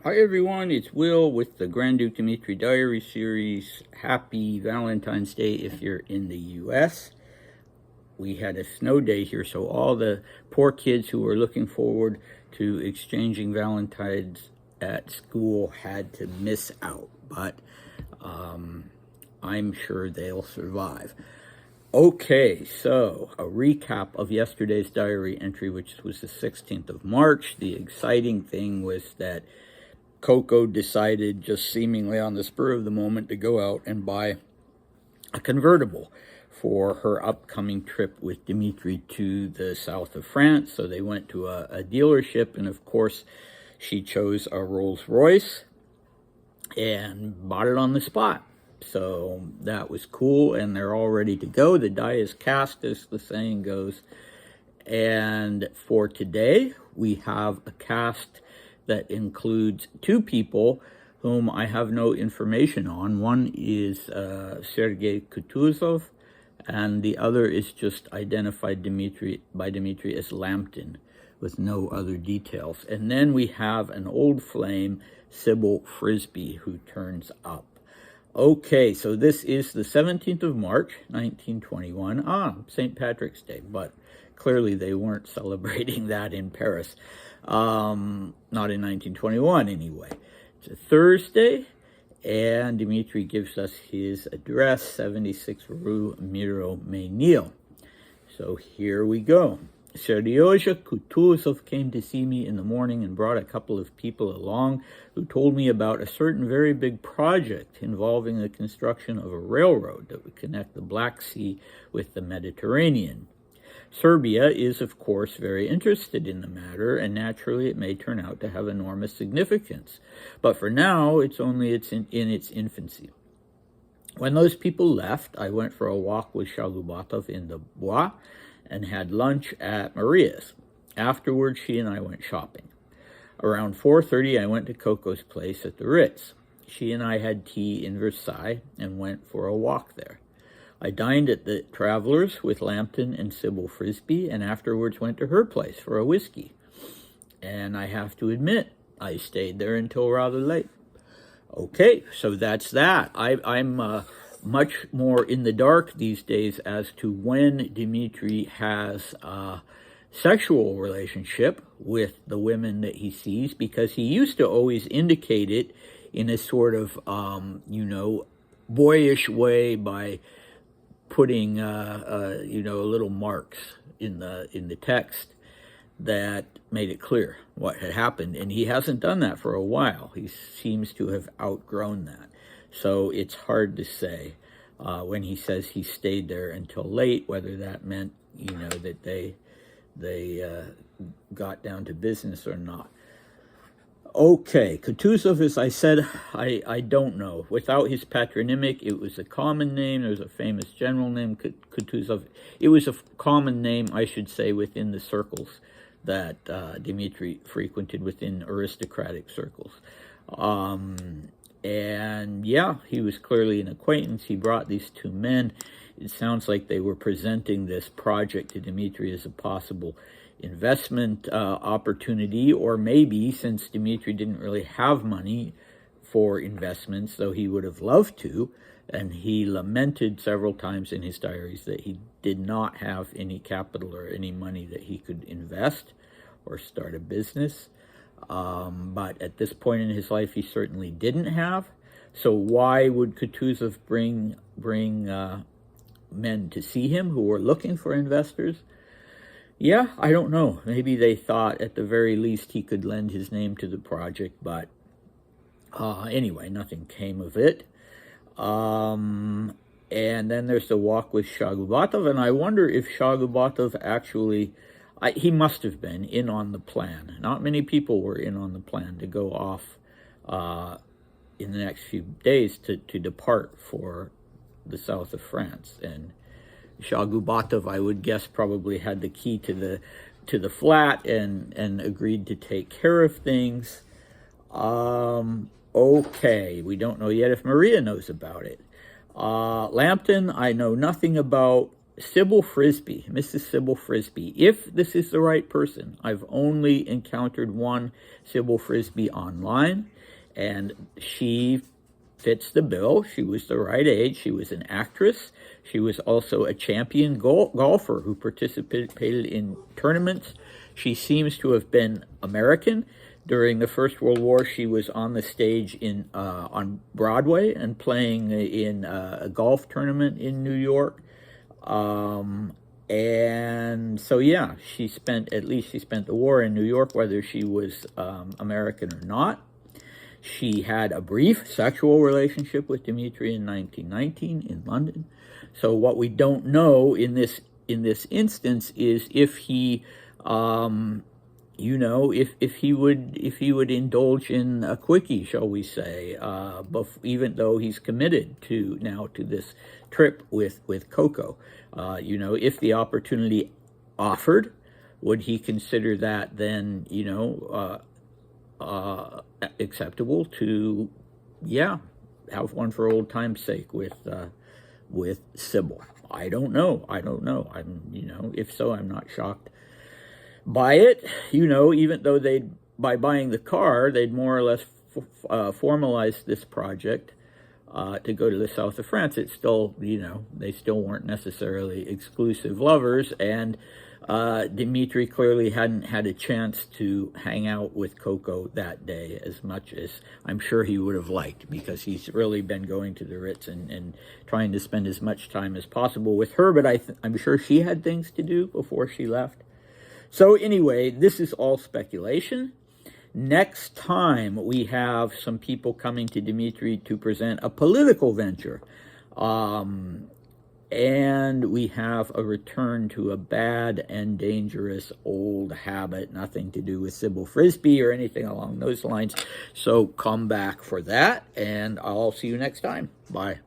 Hi everyone, it's Will with the Grand Duke Dmitri Diary Series. Happy Valentine's Day if you're in the US. We had a snow day here, so all the poor kids who were looking forward to exchanging Valentines at school had to miss out, but I'm sure they'll survive. Okay, so a recap of yesterday's diary entry, which was the 16th of March. The exciting thing was that Coco decided, just seemingly on the spur of the moment, to go out and buy a convertible for her upcoming trip with Dmitri to the south of France. So they went to a dealership, and of course she chose a Rolls Royce and bought it on the spot. So that was cool, and they're all ready to go. The die is cast, as the saying goes. And for today, we have a cast that includes two people whom I have no information on. One is Sergei Kutuzov, and the other is just identified by Dmitri as Lampton, with no other details. And then we have an old flame, Sybil Frisbee, who turns up. Okay, so this is the 17th of March, 1921. St. Patrick's Day, but clearly they weren't celebrating that in Paris. Not in 1921 anyway. It's a Thursday, and Dmitri gives us his address, 76 Rue Miro Mesnil. So here we go. Seryoja Kutuzov came to see me in the morning and brought a couple of people along who told me about a certain very big project involving the construction of a railroad that would connect the Black Sea with the Mediterranean. Serbia is, of course, very interested in the matter, and naturally it may turn out to have enormous significance. But for now, it's only in its infancy. When those people left, I went for a walk with Shalubatov in the Bois and had lunch at Maria's. Afterwards, she and I went shopping. Around 4:30, I went to Coco's place at the Ritz. She and I had tea in Versailles and went for a walk there. I dined at the Travelers with Lampton and Sybil Frisbee, and afterwards went to her place for a whiskey. And I have to admit, I stayed there until rather late. Okay, so that's that. I'm much more in the dark these days as to when Dmitri has a sexual relationship with the women that he sees, because he used to always indicate it in a sort of, boyish way by putting little marks in the text that made it clear what had happened, and he hasn't done that for a while. He seems to have outgrown that, so it's hard to say when he says he stayed there until late whether that meant that they got down to business or not. Okay, Kutuzov, as I said, I don't know. Without his patronymic, it was a common name. There's a famous general named Kutuzov. It was a common name, I should say, within the circles that Dmitri frequented, within aristocratic circles. And yeah, he was clearly an acquaintance. He brought these two men. It sounds like they were presenting this project to Dmitri as a possible investment opportunity, or maybe, since Dmitri didn't really have money for investments, though he would have loved to, and he lamented several times in his diaries that he did not have any capital or any money that he could invest or start a business. But at this point in his life, he certainly didn't have. So why would Kutuzov bring men to see him who were looking for investors? Yeah, I don't know. Maybe they thought at the very least he could lend his name to the project, but anyway, nothing came of it. And then there's the walk with Shalubatov, and I wonder if Shalubatov actually, he must have been in on the plan. Not many people were in on the plan to go off in the next few days to depart for the south of France, and Shalubatov, I would guess, probably had the key to the flat and agreed to take care of things. Okay, we don't know yet if Maria knows about it. Lampton, I know nothing about. Sybil Frisbee, Mrs. Sybil Frisbee, if this is the right person. I've only encountered one Sybil Frisbee online. and she fits the bill. She was the right age. She was an actress. She was also a champion golfer who participated in tournaments. She seems to have been American. During the First World War, she was on the stage on Broadway and playing in a golf tournament in New York. And so, yeah, she spent the war in New York, whether she was American or not. She had a brief sexual relationship with Dmitri in 1919 in London. So what we don't know in this instance is if he, if he would indulge in a quickie, shall we say, even though he's committed to this trip with Coco. If the opportunity offered, would he consider that then, acceptable to, have one for old time's sake with Sybil? I don't know. If so, I'm not shocked by it. Even though by buying the car, they'd more or less formalized this project to go to the south of France. It's still, they still weren't necessarily exclusive lovers, and Dmitri clearly hadn't had a chance to hang out with Coco that day as much as I'm sure he would have liked, because he's really been going to the Ritz and trying to spend as much time as possible with her, but I'm sure she had things to do before she left. So anyway, this is all speculation. Next time, we have some people coming to Dmitri to present a political venture. And we have a return to a bad and dangerous old habit, nothing to do with Sybil Frisbee or anything along those lines. So come back for that, and I'll see you next time. Bye.